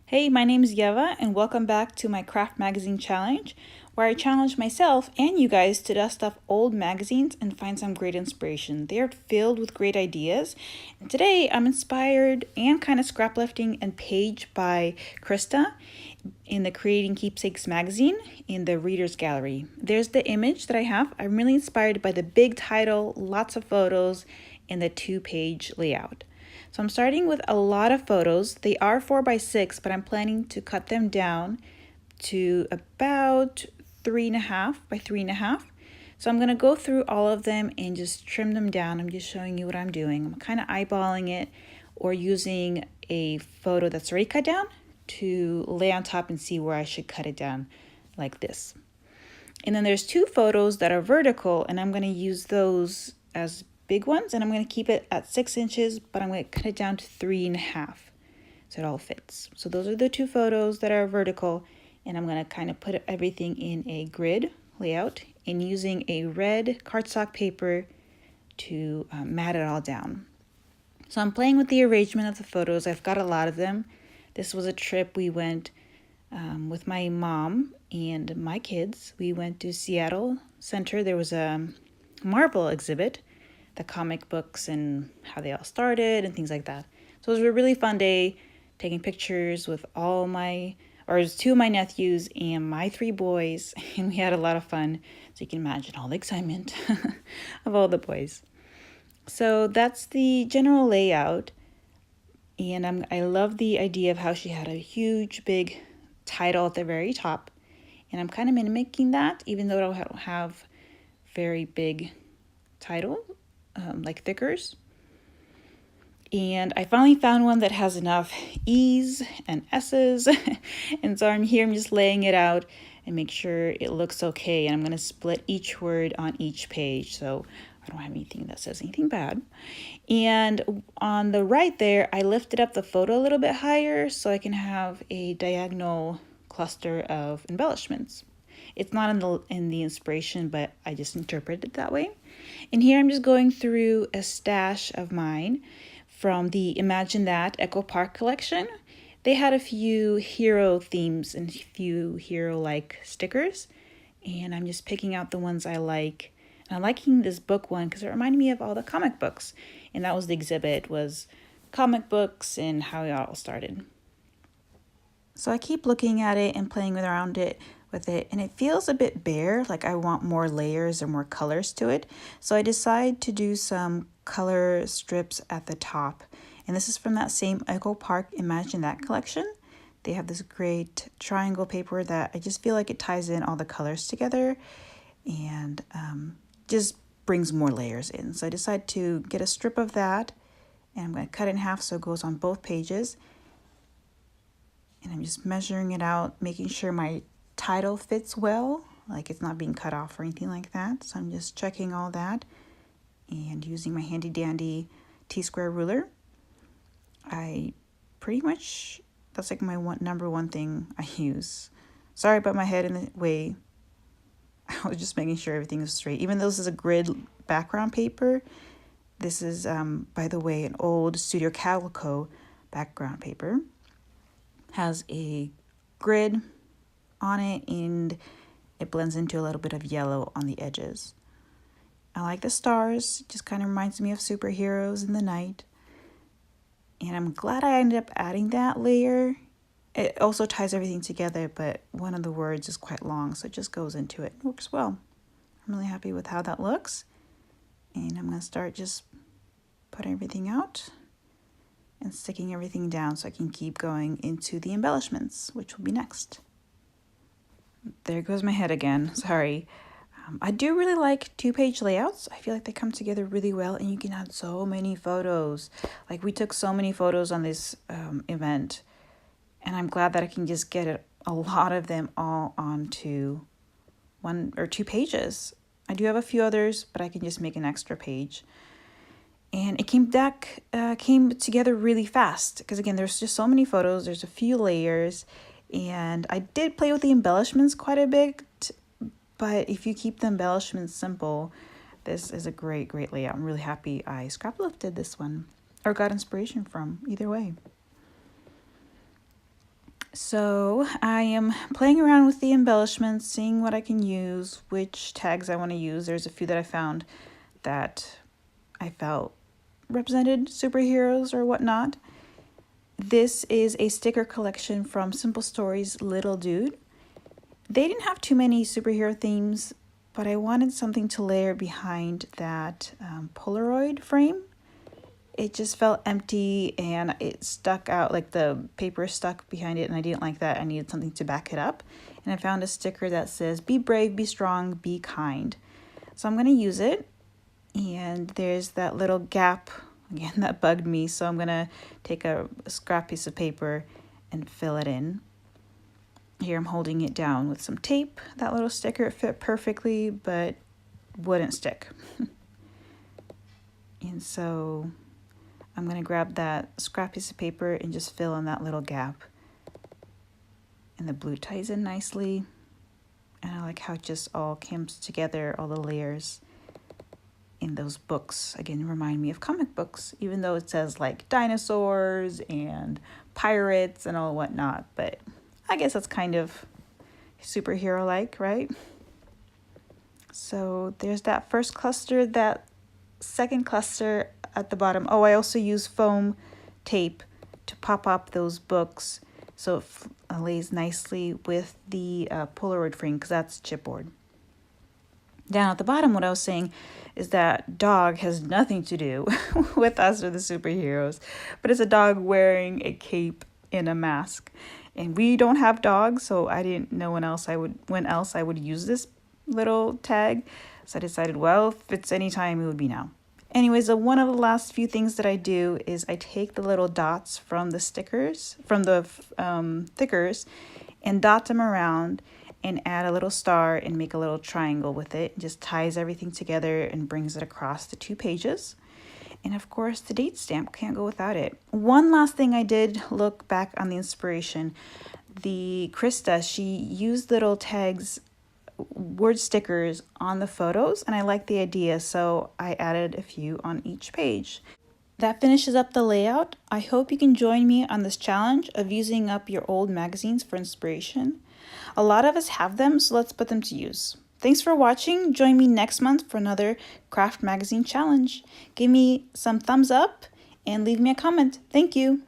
Hey, my name is Yeva, and welcome back to my craft magazine challenge, where I challenge myself and you guys to dust off old magazines and find some great inspiration. They are filled with great ideas, and today I'm inspired and kind of scraplifting a page by Krista in the Creating Keepsakes magazine in the Reader's Gallery. There's the image that I have. I'm really inspired by the big title, lots of photos, and the 2-page layout. So I'm starting with a lot of photos. They are 4x6, but I'm planning to cut them down to about 3.5 by 3.5. So I'm gonna go through all of them and just trim them down. I'm just showing you what I'm doing. I'm kind of eyeballing it or using a photo that's already cut down to lay on top and see where I should cut it down like this. And then there's 2 photos that are vertical, and I'm gonna use those as big ones, and I'm going to keep it at 6 inches, but I'm going to cut it down to 3.5 so it all fits. So those are the 2 photos that are vertical, and I'm going to kind of put everything in a grid layout and using a red cardstock paper to mat it all down. So I'm playing with the arrangement of the photos. I've got a lot of them. This was a trip we went with my mom and my kids. We went to Seattle Center. There was a Marvel exhibit, the comic books and how they all started and things like that. So it was a really fun day taking pictures with all my, or 2 of my nephews and my 3 boys, and we had a lot of fun. So you can imagine all the excitement of all the boys. So that's the general layout, and I love the idea of how she had a huge big title at the very top, and I'm kind of mimicking that, even though I don't have very big title. Like thickers. And I finally found one that has enough E's and S's. And so I'm just laying it out and make sure it looks okay. And I'm going to split each word on each page, so I don't have anything that says anything bad. And on the right there, I lifted up the photo a little bit higher so I can have a diagonal cluster of embellishments. It's not in the inspiration, but I just interpreted it that way. And here I'm just going through a stash of mine from the Imagine That Echo Park collection. They had a few hero themes and a few hero-like stickers, and I'm just picking out the ones I like. And I'm liking this book one because it reminded me of all the comic books, and that was the exhibit, was comic books and how it all started. So I keep looking at it and playing around with it, and it feels a bit bare, like I want more layers or more colors to it. So I decide to do some color strips at the top. And this is from that same Echo Park Imagine That collection. They have this great triangle paper that I just feel like it ties in all the colors together and just brings more layers in. So I decide to get a strip of that, and I'm going to cut it in half so it goes on both pages. And I'm just measuring it out, making sure my title fits well, like it's not being cut off or anything like that. So I'm just checking all that and using my handy dandy T-square ruler. I pretty much, that's like my number one thing I use. Sorry about my head in the way. I was just making sure everything is straight. Even though this is a grid background paper, this is, by the way, an old Studio Calico background paper. Has a grid on it, and it blends into a little bit of yellow on the edges. I like the stars, it just kind of reminds me of superheroes in the night. And I'm glad I ended up adding that layer. It also ties everything together, but one of the words is quite long, so it just goes into it. It works well. I'm really happy with how that looks. And I'm going to start just putting everything out and sticking everything down so I can keep going into the embellishments, which will be next. There goes my head again, sorry. I do really like 2-page layouts. I feel like they come together really well, and you can add so many photos. Like we took so many photos on this event, and I'm glad that I can just get a lot of them all onto 1 or 2 pages. I do have a few others, but I can just make an extra page. And it came together really fast because, again, there's just so many photos. There's a few layers, and I did play with the embellishments quite a bit. But if you keep the embellishments simple, this is a great layout. I'm really happy I scraplifted this one or got inspiration from, either way. So I am playing around with the embellishments, seeing what I can use, which tags I want to use. There's a few that I found that I felt represented superheroes or whatnot. This is a sticker collection from Simple Stories Little Dude. They didn't have too many superhero themes, but I wanted something to layer behind that Polaroid frame. It just felt empty and it stuck out, like the paper stuck behind it, and I didn't like that. I needed something to back it up. And I found a sticker that says, "Be brave, be strong, be kind." So I'm going to use it. And there's that little gap, again, that bugged me. So I'm going to take a scrap piece of paper and fill it in. Here I'm holding it down with some tape. That little sticker fit perfectly, but wouldn't stick. And so I'm going to grab that scrap piece of paper and just fill in that little gap. And the blue ties in nicely. And I like how it just all comes together, all the layers in those books. Again, remind me of comic books, even though it says like dinosaurs and pirates and all whatnot. But I guess that's kind of superhero-like, right? So there's that first cluster, that second cluster at the bottom. Oh, I also use foam tape to pop up those books so it lays nicely with the Polaroid frame, because that's chipboard. Down at the bottom, what I was saying is that dog has nothing to do with us or the superheroes, but it's a dog wearing a cape and a mask. And we don't have dogs, so I didn't know when else I would use this little tag. So I decided, well, if it's any time, it would be now. Anyways, one of the last few things that I do is I take the little dots from the stickers, from the thickers, and dot them around and add a little star and make a little triangle with it. It just ties everything together and brings it across the 2 pages. And of course, the date stamp, can't go without it. One last thing I did look back on the inspiration. The Krista, she used little tags, word stickers on the photos, and I like the idea, so I added a few on each page. That finishes up the layout. I hope you can join me on this challenge of using up your old magazines for inspiration. A lot of us have them, so let's put them to use. Thanks for watching. Join me next month for another craft magazine challenge. Give me some thumbs up and leave me a comment. Thank you.